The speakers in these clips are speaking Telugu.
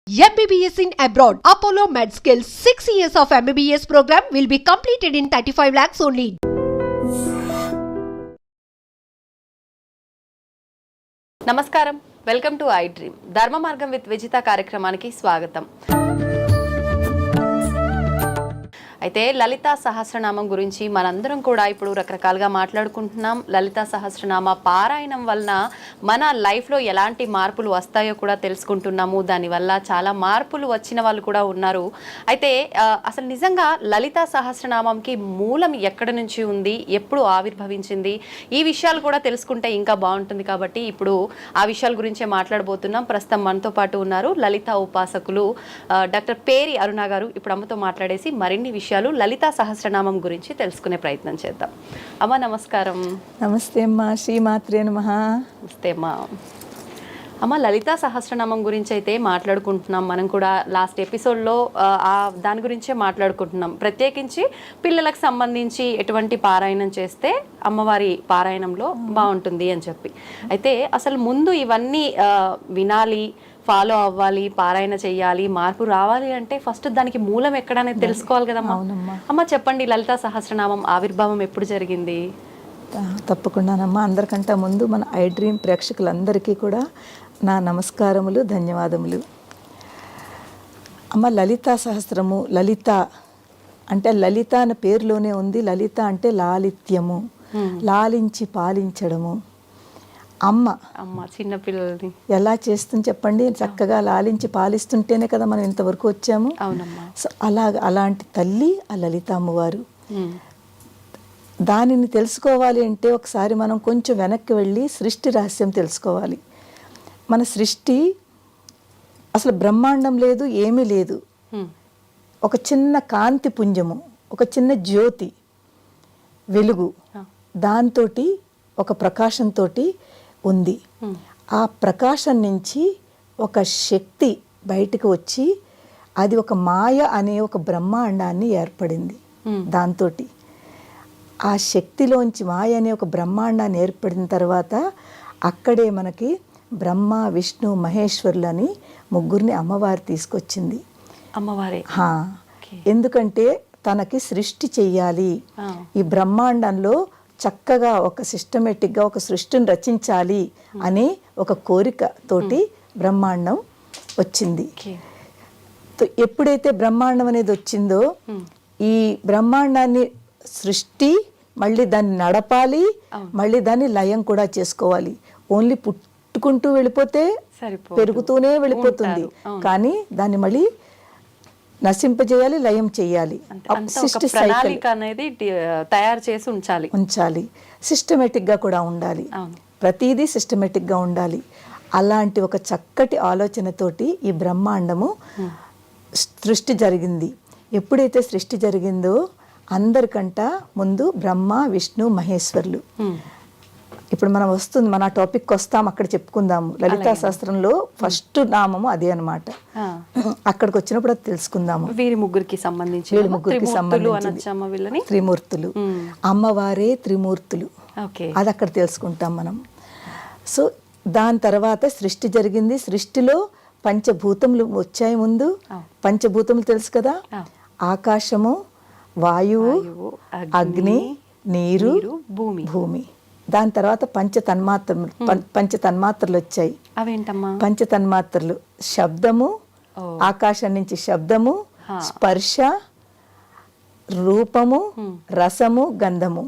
MBBS in abroad. Apollo MedSkill 6 years of MBBS program will be completed in 35 lakhs only. నమస్కారం, వెల్కమ్ టు ఐ డ్రీమ్. ధర్మ మార్గం విత్ విజిత కార్యక్రమానికి స్వాగతం. అయితే లలితా సహస్రనామం గురించి మనందరం కూడా ఇప్పుడు రకరకాలుగా మాట్లాడుకుంటున్నాం. లలితా సహస్రనామ పారాయణం వలన మన లైఫ్లో ఎలాంటి మార్పులు వస్తాయో కూడా తెలుసుకుంటున్నాము. దానివల్ల చాలా మార్పులు వచ్చిన వాళ్ళు కూడా ఉన్నారు. అయితే అసలు నిజంగా లలితా సహస్రనామంకి మూలం ఎక్కడి నుంచి ఉంది, ఎప్పుడు ఆవిర్భవించింది, ఈ విషయాలు కూడా తెలుసుకుంటే ఇంకా బాగుంటుంది. కాబట్టి ఇప్పుడు ఆ విషయాల గురించే మాట్లాడబోతున్నాం. ప్రస్తుతం మనతో పాటు ఉన్నారు లలితా ఉపాసకులు డాక్టర్ పేరి అరుణ గారు. ఇప్పుడు అమ్మతో మాట్లాడేసి మరిన్ని విషయాలు లలితా సహస్రనామం గురించి తెలుసుకునే ప్రయత్నం చేద్దాం. అమ్మ నమస్కారం. నమస్తే అమ్మా, శ్రీమాత్రే నమః. నమస్తే అమ్మా. అమ్మ, లలితా సహస్రనామం గురించి అయితే మాట్లాడుకుంటున్నాం. మనం కూడా లాస్ట్ ఎపిసోడ్లో దాని గురించే మాట్లాడుకుంటున్నాం. ప్రత్యేకించి పిల్లలకు సంబంధించి ఎటువంటి పారాయణం చేస్తే అమ్మవారి పారాయణంలో బాగుంటుంది అని చెప్పి. అయితే అసలు ముందు ఇవన్నీ వినాలి, ఫాలో అవ్వాలి, పారాయణ చెయ్యాలి, మార్పు రావాలి అంటే ఫస్ట్ దానికి మూలం ఎక్కడనేది తెలుసుకోవాలి కదమ్మా. అమ్మ చెప్పండి, లలితా సహస్రనామం ఆవిర్భావం ఎప్పుడు జరిగింది? తప్పకుండానమ్మా. అందరికంటే ముందు మన ఐ డ్రీమ్ ప్రేక్షకులందరికీ కూడా నా నమస్కారములు, ధన్యవాదములు. అమ్మ, లలితా సహస్రము, లలిత అంటే లలిత అనే పేరులోనే ఉంది. లలిత అంటే లాలిత్యము, లాలించి పాలించడము. అమ్మ చిన్నపిల్లల్ని ఎలా చేస్తుంది చెప్పండి? చక్కగా లాలించి పాలిస్తుంటేనే కదా మనం ఇంతవరకు వచ్చాము. సో అలాంటి తల్లి ఆ లలిత అమ్మవారు. దానిని తెలుసుకోవాలి అంటే ఒకసారి మనం కొంచెం వెనక్కి వెళ్ళి సృష్టి రహస్యం తెలుసుకోవాలి. మన సృష్టి అసలు బ్రహ్మాండం లేదు, ఏమీ లేదు. ఒక చిన్న కాంతి పుంజము, ఒక చిన్న జ్యోతి వెలుగు, దాంతో ఒక ప్రకాశంతో ఉంది. ఆ ప్రకాశం నుంచి ఒక శక్తి బయటకు వచ్చి అది ఒక మాయ అనే ఒక బ్రహ్మాండాన్ని ఏర్పడింది. దాంతో ఆ శక్తిలోంచి మాయ అనే ఒక బ్రహ్మాండాన్ని ఏర్పడిన తర్వాత అక్కడే మనకి బ్రహ్మ, విష్ణు, మహేశ్వరులని ముగ్గురిని అమ్మవారు తీసుకొచ్చింది. అమ్మవారే ఎందుకంటే తనకి సృష్టి చెయ్యాలి, ఈ బ్రహ్మాండంలో చక్కగా ఒక సిస్టమేటిక్గా ఒక సృష్టిని రచించాలి అనే ఒక కోరిక తోటి బ్రహ్మాండం వచ్చింది. ఎప్పుడైతే బ్రహ్మాండం అనేది వచ్చిందో ఈ బ్రహ్మాండాన్ని సృష్టి మళ్ళీ దాన్ని నడపాలి, మళ్ళీ దాన్ని లయం కూడా చేసుకోవాలి. ఓన్లీ పుట్టుకుంటూ వెళ్ళిపోతే పెరుగుతూనే వెళ్ళిపోతుంది, కానీ దాన్ని మళ్ళీ నశింపజేయాలి, లయం చేయాలి. తయారు చేసి ఉంచాలి. సిస్టమేటిక్గా కూడా ఉండాలి, ప్రతిదీ సిస్టమేటిక్గా ఉండాలి. అలాంటి ఒక చక్కటి ఆలోచనతోటి ఈ బ్రహ్మాండము సృష్టి జరిగింది. ఎప్పుడైతే సృష్టి జరిగిందో అందరికంట ముందు బ్రహ్మ, విష్ణు, మహేశ్వరులు. ఇప్పుడు మనం వస్తుంది, మన టాపిక్ వస్తాం, అక్కడ చెప్పుకుందాము. లలితా శాస్త్రంలో ఫస్ట్ నామము అదే అనమాట. అక్కడికి వచ్చినప్పుడు అది తెలుసుకుందాము. వీరి ముగ్గురికి సంబంధించి త్రిమూర్తులు, అమ్మవారే త్రిమూర్తులు, అది అక్కడ తెలుసుకుంటాం మనం. సో దాని తర్వాత సృష్టి జరిగింది. సృష్టిలో పంచభూతములు వచ్చాయి. ముందు పంచభూతములు తెలుసు కదా, ఆకాశము, వాయువు, అగ్ని, నీరు, భూమి. దాని తర్వాత పంచతన్మాత్రలు వచ్చాయి. అవేంటమ్మా? పంచతన్మాత్రలు శబ్దము, ఆకాశం నుంచి శబ్దము, స్పర్శ, రూపము, రసము, గంధము.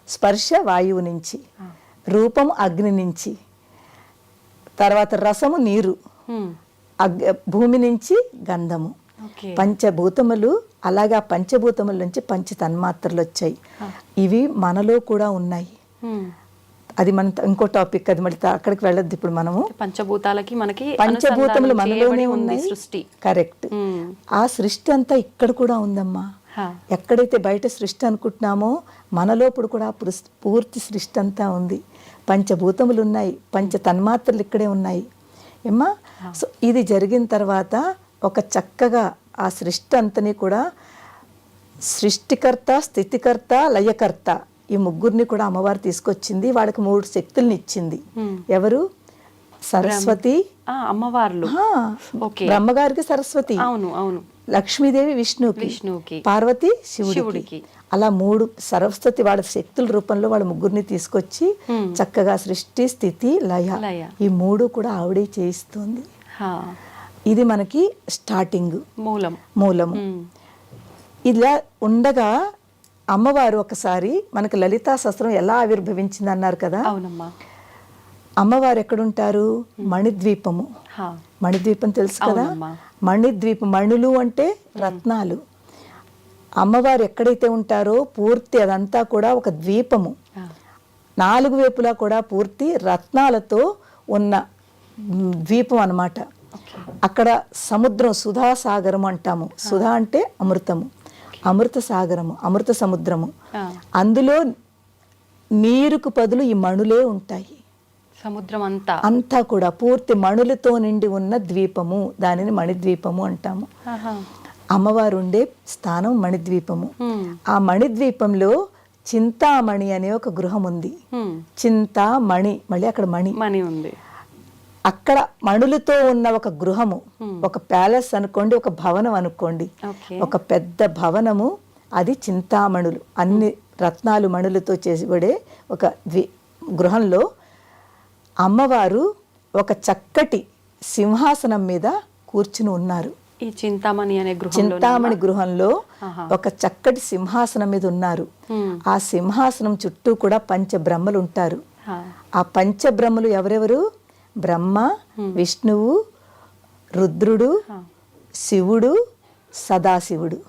స్పర్శ వాయువు నుంచి, రూపము అగ్ని నుంచి, తర్వాత రసము నీరు, భూమి నుంచి గంధము. పంచభూతములు. అలాగా పంచభూతముల నుంచి పంచతన్మాత్రలు వచ్చాయి. ఇవి మనలో కూడా ఉన్నాయి. అది మన ఇంకో టాపిక్, అది మళ్ళీ అక్కడికి వెళ్ళొద్దు ఇప్పుడు మనము. పంచభూతములు మనలోనే ఉన్నాయి, సృష్టి కరెక్ట్. ఆ సృష్టి అంతా ఇక్కడ కూడా ఉందమ్మా. ఎక్కడైతే బయట సృష్టి అనుకుంటున్నామో మనలోప్పుడు కూడా పూర్తి సృష్టి అంతా ఉంది. పంచభూతములు ఉన్నాయి, పంచ తన్మాత్రలు ఇక్కడే ఉన్నాయి ఏమ్మా. సో ఇది జరిగిన తర్వాత ఒక చక్కగా ఆ సృష్టి అంతని కూడా సృష్టికర్త, స్థితికర్త, లయకర్త, ఈ ముగ్గురిని కూడా అమ్మవారు తీసుకొచ్చింది. వాళ్ళకి 3 శక్తుల్ని ఇచ్చింది. ఎవరు? సరస్వతి అమ్మవార్లు. ఆ, ఓకే. బ్రహ్మగారికి సరస్వతి, అవును అవును. లక్ష్మీదేవి విష్ణువుకి, పార్వతి శివుడికి. అలా 3 సరస్వతి వాళ్ళ శక్తుల రూపంలో వాళ్ళ ముగ్గురిని తీసుకొచ్చి చక్కగా సృష్టి, స్థితి, లయ ఈ 3 కూడా ఆవిడే చేయిస్తుంది. ఇది మనకి స్టార్టింగ్, మూలము. ఇలా ఉండగా అమ్మవారు ఒకసారి మనకి లలితా సహస్రం ఎలా ఆవిర్భవించింది అన్నారు కదా. అవునమ్మా. అమ్మవారు ఎక్కడుంటారు? మణిద్వీపము. మణిద్వీపం తెలుసు కదా. మణిద్వీపం, మణులు అంటే రత్నాలు. అమ్మవారు ఎక్కడైతే ఉంటారో పూర్తి అదంతా కూడా ఒక ద్వీపము, 4 వైపులా కూడా పూర్తి రత్నాలతో ఉన్న ద్వీపం అన్నమాట. అక్కడ సముద్రం, సుధా సాగరం అంటాము. సుధా అంటే అమృతము, అమృత సాగరము, అమృత సముద్రము. అందులో నీరుకు బదులు ఈ మణులే ఉంటాయి. సముద్రం అంతా కూడా పూర్తి మణులతో నిండి ఉన్న ద్వీపము, దానిని మణిద్వీపము అంటాము. అమ్మవారు ఉండే స్థానం మణిద్వీపము. ఆ మణిద్వీపంలో చింతామణి అనే ఒక గృహం ఉంది. చింతామణి, మళ్ళీ అక్కడ మణి ఉంది. అక్కడ మణులతో ఉన్న ఒక గృహము, ఒక ప్యాలెస్ అనుకోండి, ఒక భవనం అనుకోండి, ఒక పెద్ద భవనము. అది చింతామణులు, అన్ని రత్నాలు మణులతో చేసిబడే ఒక గృహంలో అమ్మవారు ఒక చక్కటి సింహాసనం మీద కూర్చుని ఉన్నారు. ఈ చింతామణి అనే చింతామణి గృహంలో ఒక చక్కటి సింహాసనం మీద ఉన్నారు. ఆ సింహాసనం చుట్టూ కూడా పంచబ్రహ్మలు ఉంటారు. ఆ పంచబ్రహ్మలు ఎవరెవరు? బ్రహ్మ, విష్ణువు, రుద్రుడు, శివుడు, సదాశివుడు.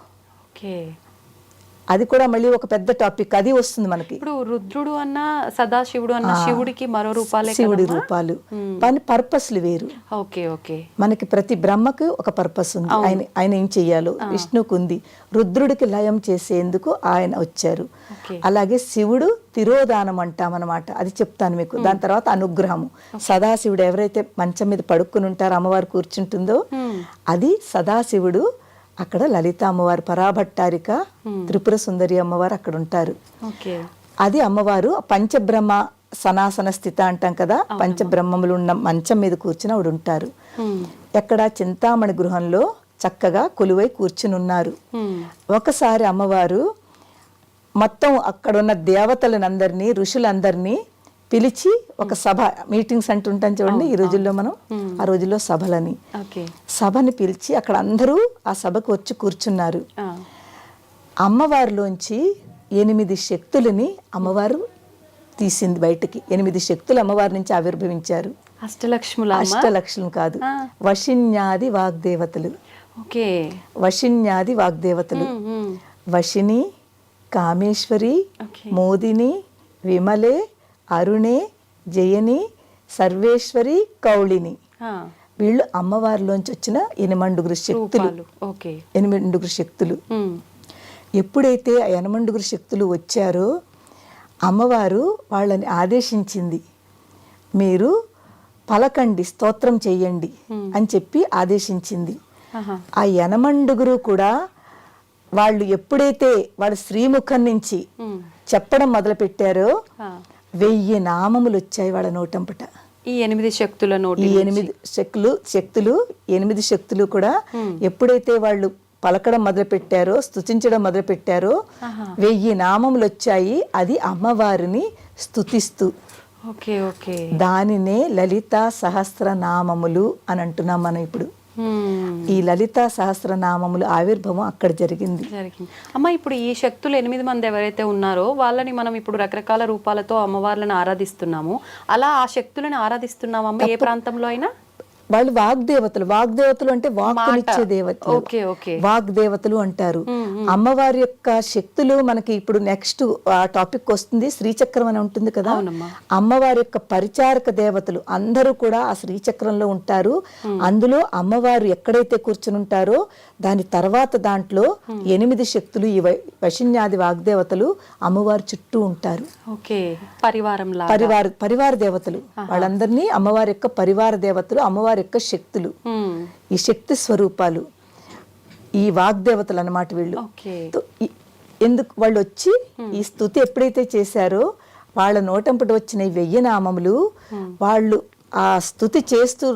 అది కూడా మళ్ళీ ఒక పెద్ద టాపిక్, అది వస్తుంది మనకి. ఇప్పుడు రుద్రుడు అన్న సదాశివుడు అన్న శివుడికి మరో రూపాలే, శివుడి రూపాలు, కానీ పర్పస్లు వేరు. Okay okay. మనకి ప్రతి బ్రహ్మకు ఒక పర్పస్ ఉంది, ఆయన ఏం చెయ్యాలో. విష్ణువుకు ఉంది, రుద్రుడికి లయం చేసేందుకు ఆయన వచ్చారు. అలాగే శివుడు తిరోధానం అంటామన్నమాట, అది చెప్తాను మీకు. దాని తర్వాత అనుగ్రహము. సదాశివుడు ఎవరైతే మంచం మీద పడుకుని ఉంటారో, అమ్మవారు కూర్చుంటుందో, అది సదాశివుడు. అక్కడ లలిత అమ్మవారు, పరాభట్టారిక, త్రిపుర సుందరి అమ్మవారు అక్కడ ఉంటారు. అది అమ్మవారు పంచబ్రహ్మ సనాసన స్థిత అంటాం కదా, పంచబ్రహ్మములు ఉన్న మంచం మీద కూర్చుని ఆవిడ ఉంటారు. ఎక్కడ? చింతామణి గృహంలో చక్కగా కొలువై కూర్చుని ఉన్నారు. ఒకసారి అమ్మవారు మొత్తం అక్కడున్న దేవతలనందరినీ, ఋషులందరినీ పిలిచి ఒక సభ, మీటింగ్స్ అంటుంటాం చూడండి ఈ రోజుల్లో మనం, ఆ రోజుల్లో సభలని, సభని పిలిచి అక్కడ అందరూ ఆ సభకు వచ్చి కూర్చున్నారు. అమ్మవారిలోంచి 8 శక్తులని అమ్మవారు తీసింది బయటికి. 8 శక్తులు అమ్మవారి నుంచి ఆవిర్భవించారు. అష్టలక్ష్ములు కాదు, వశిన్యాది వాగ్దేవతలు. వశిన్యాది వాగ్దేవతలు. వశిని, కామేశ్వరి, మోదిని, విమలే, అరుణే, జయని, సర్వేశ్వరి, కౌళిని. వీళ్ళు అమ్మవారిలోంచి వచ్చిన 8 శక్తులు. 8 శక్తులు. ఎప్పుడైతే ఆ 8 శక్తులు వచ్చారో అమ్మవారు వాళ్ళని ఆదేశించింది, మీరు పలకండి, స్తోత్రం చెయ్యండి అని చెప్పి ఆదేశించింది. ఆ 8 కూడా వాళ్ళు ఎప్పుడైతే వాళ్ళ శ్రీముఖం నుంచి చెప్పడం మొదలు పెట్టారో 1000 నామములు వచ్చాయి వాళ్ళ నోటంపట. ఈ 8 శక్తుల నోటి, ఈ 8 శక్తులు కూడా ఎప్పుడైతే వాళ్ళు పలకడం మొదలు పెట్టారో, స్తుతించడం మొదలు పెట్టారో 1000 నామములు వచ్చాయి. అది అమ్మవారిని స్తుతిస్తూ. దానినే లలితా సహస్రనామములు అని అంటున్నాం మనం ఇప్పుడు. ఈ లలితా సహస్రనామములు ఆవిర్భావం అక్కడ జరిగింది. అమ్మ, ఇప్పుడు ఈ శక్తులు 8 మంది ఎవరైతే ఉన్నారో వాళ్ళని మనం ఇప్పుడు రకరకాల రూపాలతో అమ్మవార్లను ఆరాధిస్తున్నాము. అలా ఆ శక్తులను ఆరాధిస్తున్నాము అమ్మ ఏ ప్రాంతంలో అయినా? వాళ్ళు వాగ్దేవతలు. వాగ్దేవతలు అంటే వాక్కునిచ్చే దేవతలు, వాగ్దేవతలు అంటారు. అమ్మవారి యొక్క శక్తులు మనకి ఇప్పుడు నెక్స్ట్ ఆ టాపిక్ వస్తుంది. శ్రీచక్రం అని ఉంటుంది కదా, అమ్మవారి యొక్క పరిచారక దేవతలు అందరూ కూడా ఆ శ్రీచక్రంలో ఉంటారు. అందులో అమ్మవారు ఎక్కడైతే కూర్చుని ఉంటారో దాని తర్వాత దాంట్లో 8 శక్తులు, ఈ వశిన్యాది వాగ్దేవతలు అమ్మవారి చుట్టూ ఉంటారు. పరివార దేవతలు, వాళ్ళందరినీ అమ్మవారి యొక్క పరివార దేవతలు, అమ్మవారి యొక్క శక్తులు, ఈ శక్తి స్వరూపాలు, ఈ వాగ్దేవతలు అన్నమాట వీళ్ళు. ఎందుకు వాళ్ళు వచ్చి ఈ స్తుతి ఎప్పుడైతే చేశారో వాళ్ళ నోటంపటి వచ్చిన 1000 నామములు వాళ్ళు ఆ స్తుతి చేస్తూ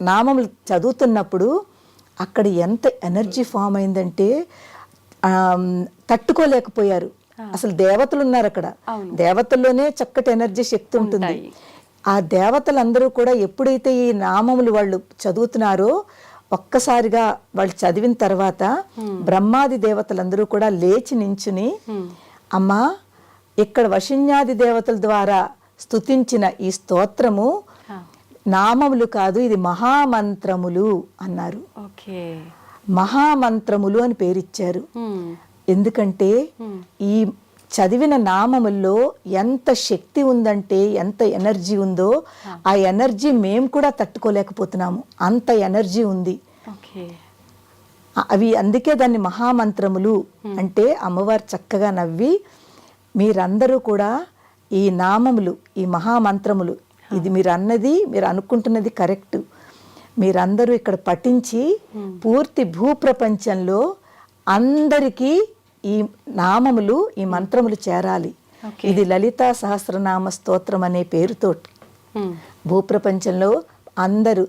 నామములు చదువుతున్నప్పుడు అక్కడ ఎంత ఎనర్జీ ఫామ్ అయిందంటే తట్టుకోలేకపోయారు. అసలు దేవతలు ఉన్నారు అక్కడ, దేవతల్లోనే చక్కటి ఎనర్జీ శక్తి ఉంటుంది. ఆ దేవతలందరూ కూడా ఎప్పుడైతే ఈ నామములు వాళ్ళు చదువుతున్నారో ఒక్కసారిగా వాళ్ళు చదివిన తర్వాత బ్రహ్మాది దేవతలందరూ కూడా లేచి నించుని, అమ్మా ఇక్కడ వశిన్యాది దేవతల ద్వారా స్తుతించిన ఈ స్తోత్రము నామములు కాదు, ఇది మహామంత్రములు అన్నారు. మహామంత్రములు అని పేరిచ్చారు. ఎందుకంటే ఈ చదివిన నామముల్లో ఎంత శక్తి ఉందంటే, ఎంత ఎనర్జీ ఉందో ఆ ఎనర్జీ మేము కూడా తట్టుకోలేకపోతున్నాము, అంత ఎనర్జీ ఉంది. అవి అందుకే దాన్ని మహామంత్రములు అంటే అమ్మవారు చక్కగా నవ్వి, మీరందరూ కూడా ఈ నామములు, ఈ మహామంత్రములు, ఇది మీరు అన్నది, మీరు అనుకుంటున్నది కరెక్ట్, మీరందరూ ఇక్కడ పఠించి పూర్తి భూప్రపంచంలో అందరికీ ఈ నామములు, ఈ మంత్రములు చేరాలి. ఇది లలితా సహస్రనామ స్తోత్రం అనే పేరుతో భూప్రపంచంలో అందరూ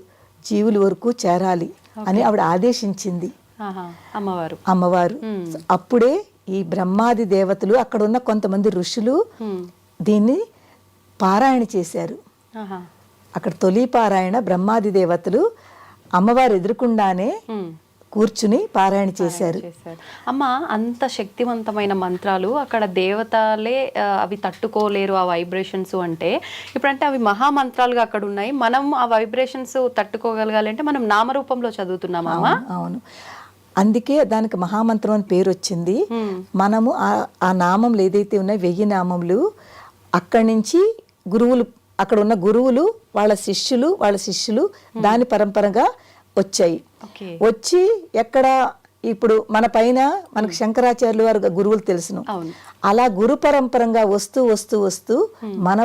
జీవుల వరకు చేరాలి అని ఆవిడ ఆదేశించింది అమ్మవారు. అప్పుడే ఈ బ్రహ్మాది దేవతలు, అక్కడ ఉన్న కొంతమంది ఋషులు దీన్ని పారాయణ చేశారు. అక్కడ తొలి పారాయణ బ్రహ్మాది దేవతలు అమ్మవారు ఎదురుకుండానే కూర్చుని పారాయణ చేశారు. అమ్మ, అంత శక్తివంతమైన మంత్రాలు అక్కడ దేవతలే అవి తట్టుకోలేరు ఆ వైబ్రేషన్స్ అంటే, ఇప్పుడంటే అవి మహామంత్రాలుగా అక్కడ ఉన్నాయి, మనం ఆ వైబ్రేషన్స్ తట్టుకోగలగాలి అంటే మనం నామరూపంలో చదువుతున్నామా? అవును, అందుకే దానికి మహామంత్రం అని పేరు వచ్చింది. మనము ఆ నామములు ఏదైతే ఉన్నాయో 1000 నామములు, అక్కడి నుంచి గురువులు, అక్కడ ఉన్న గురువులు వాళ్ళ శిష్యులు దాని పరంపరగా వచ్చాయి. వచ్చి ఎక్కడ ఇప్పుడు మన పైన మనకు శంకరాచార్యులు వారు గురువులు తెలుసును, అలా గురు పరంపరంగా వస్తూ మన